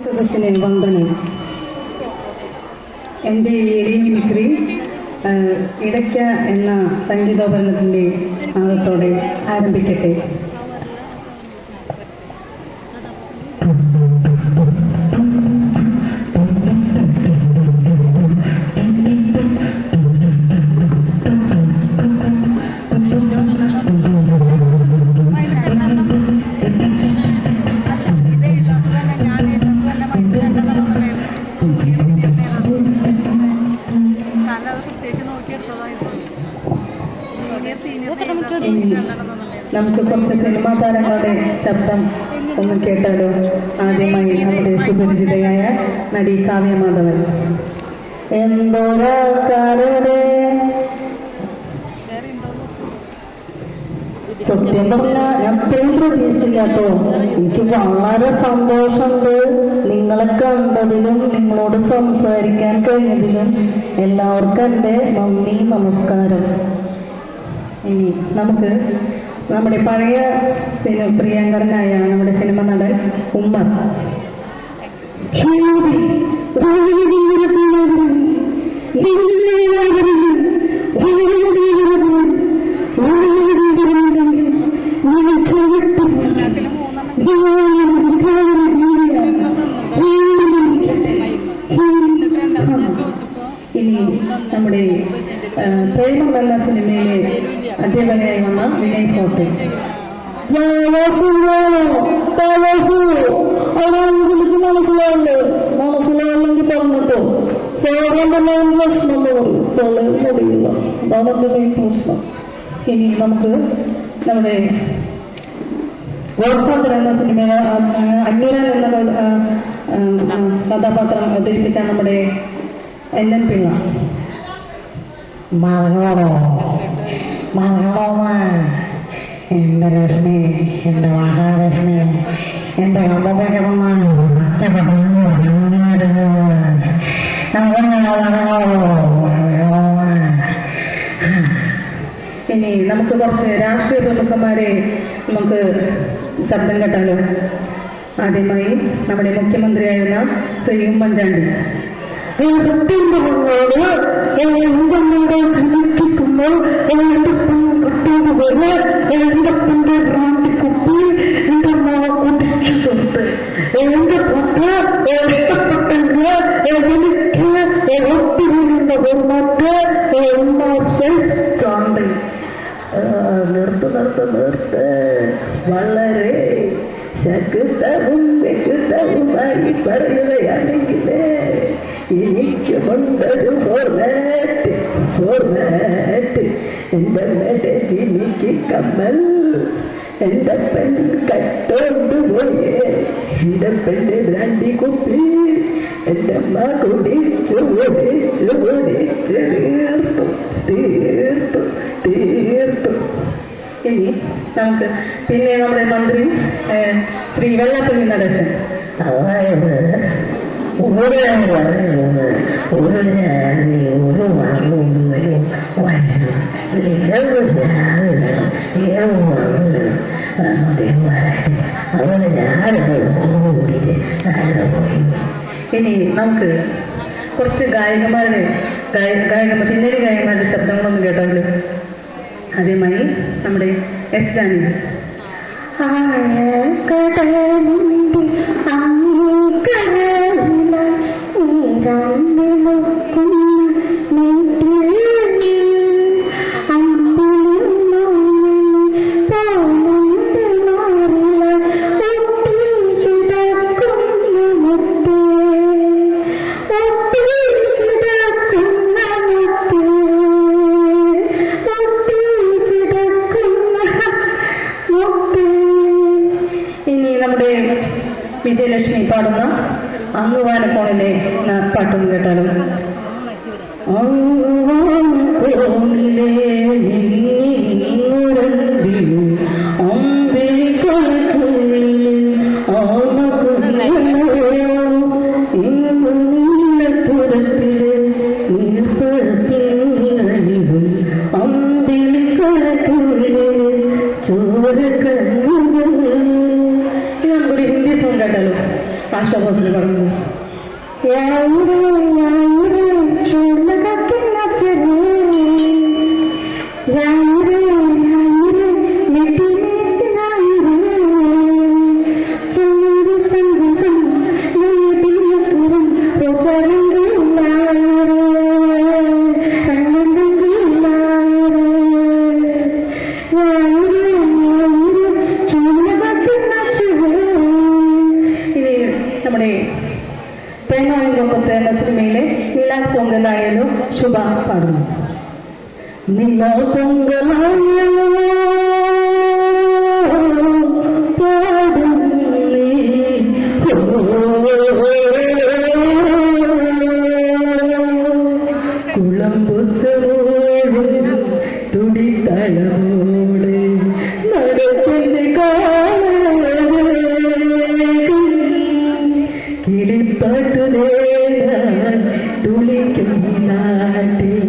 സദസ്സിനെ വന്ദനം. എൻ്റെ എളിയ മിമിക്രി ഇടയ്ക്ക എന്ന സംഗീതോപകരണത്തിൻ്റെ നാദത്തോടെ ആരംഭിക്കട്ടെ. നമുക്ക് കുറച്ച് സിനിമാ താരങ്ങളുടെ ശബ്ദം ഒന്ന് കേട്ടാലോ? ആദ്യമായി നമ്മുടെ സുപരിചിതയായ നടി കാവ്യ മാധവൻ. എന്തൊരാൾക്കാരുടെ സത്യം പറഞ്ഞാൽ ഞാൻ അത്രയും പ്രതീക്ഷിച്ചില്ല കേട്ടോ. എനിക്ക് വളരെ സന്തോഷമുണ്ട് നിങ്ങളെ കണ്ടതിലും നിങ്ങളോട് സംസാരിക്കാൻ കഴിഞ്ഞതിലും. എല്ലാവർക്കും എൻ്റെ നന്ദി, നമസ്കാരം. ഇനി നമുക്ക് നമ്മുടെ പഴയ പ്രിയങ്കരനായ നമ്മുടെ സിനിമ നടൻ ഉമ്മർ. ഇനി നമ്മുടെ പ്രേമം എന്ന സിനിമയിലെ അധ്യാപകനായി വന്ന വിനയ് ഫോർട്ട്. മനസ്സിലായില്ലെങ്കിൽ പറഞ്ഞിട്ടോ സോറിന്റെ മെയിൻ പ്രശ്നം മുടിയില്ല, അതാണ് മെയിൻ പ്രശ്നം. ഇനി നമുക്ക് നമ്മുടെ ഗോഡ്ഫാദർ എന്ന സിനിമയിലെ അന്വരൻ എന്ന കഥാപാത്രം അവതരിപ്പിച്ച നമ്മുടെ എൻ പിള്ള. മകളോ എൻ്റെ ലക്ഷ്മി, എൻ്റെ മഹാലക്ഷ്മി, എൻ്റെ ഇനി നമുക്ക് കുറച്ച് രാഷ്ട്രീയ പ്രമുഖന്മാരെ നമുക്ക് ശബ്ദം കേട്ടാലോ? ആദ്യമായി നമ്മുടെ മുഖ്യമന്ത്രിയായിരുന്ന ശ്രീ ഉമ്മൻചാണ്ടി. നിർത്ത് വളരെ ശക്തവും വ്യക്തവുമായി പറയുകയാണെങ്കിൽ എനിക്കുമുണ്ടൊരു ഫോർമാറ്റ്. എൻ്റെ മേടെ ജിമിക്ക് കമ്മൽ എൻ്റെ പെൺ കട്ടോണ്ട് പോയേ, എൻ്റെ പെണ്ണ് ബ്രാൻഡി കുപ്പി എൻ്റെ അമ്മ കുടിച്ചു തീർത്തു. ഇനി നമുക്ക് പിന്നെ നമ്മുടെ മന്ത്രി ശ്രീ വെള്ളാപ്പള്ളി നടേശൻ. അതായത് ഒരു ജാതി ഒരു മതവും ഇനി നമുക്ക് കുറച്ച് പിന്നീട് ഗായകന്മാരുടെ ശബ്ദങ്ങളൊന്നും കേട്ടാലോ? ആദ്യമായി നമ്മുടെ എസ് ജാനകി. വിജയലക്ഷ്മി പാടുന്ന അങ്ങുവാനക്കോണിലെ പാട്ടൊന്നും കേട്ടാലും. നമുക്കൊരു ഹിന്ദി സോങ് കേട്ടാലോ? ആശാ ഭോസ്ലെ പറഞ്ഞു. പാടുന്നത്. യായിരേ യായിരേ ചുള്ളകക്കിനച്ചരേ യായിരേ യായിരേ മിട്ടി മിട്ടി യായിരേ ചന്ദ്ര സംഗീതം നീതിയക്കരം പ്രചാരങ്ങൾ യായിരേ കണ്ണുണ്ടെങ്കിൽ യായിരേ യായിരേ യായിരേ ചുള്ളകക്കിനച്ചരേ. ഇനി നമ്മുടെ തേങ്ങാവിൻകൊമ്പത്ത് എന്ന സിനിമയിലെ നിലാ പൊങ്കലായാലോ ശുഭ പാടുന്നു. നിലാ പൊങ്കലായാലോ പാടുന്നേ കുളമ്പുച്ചോട് തുടിത്തളമോട് നടക്കുന്ന കിളിപ്പാട്ടു നേടാൻ തുളിക്കും നാട്ടിൽ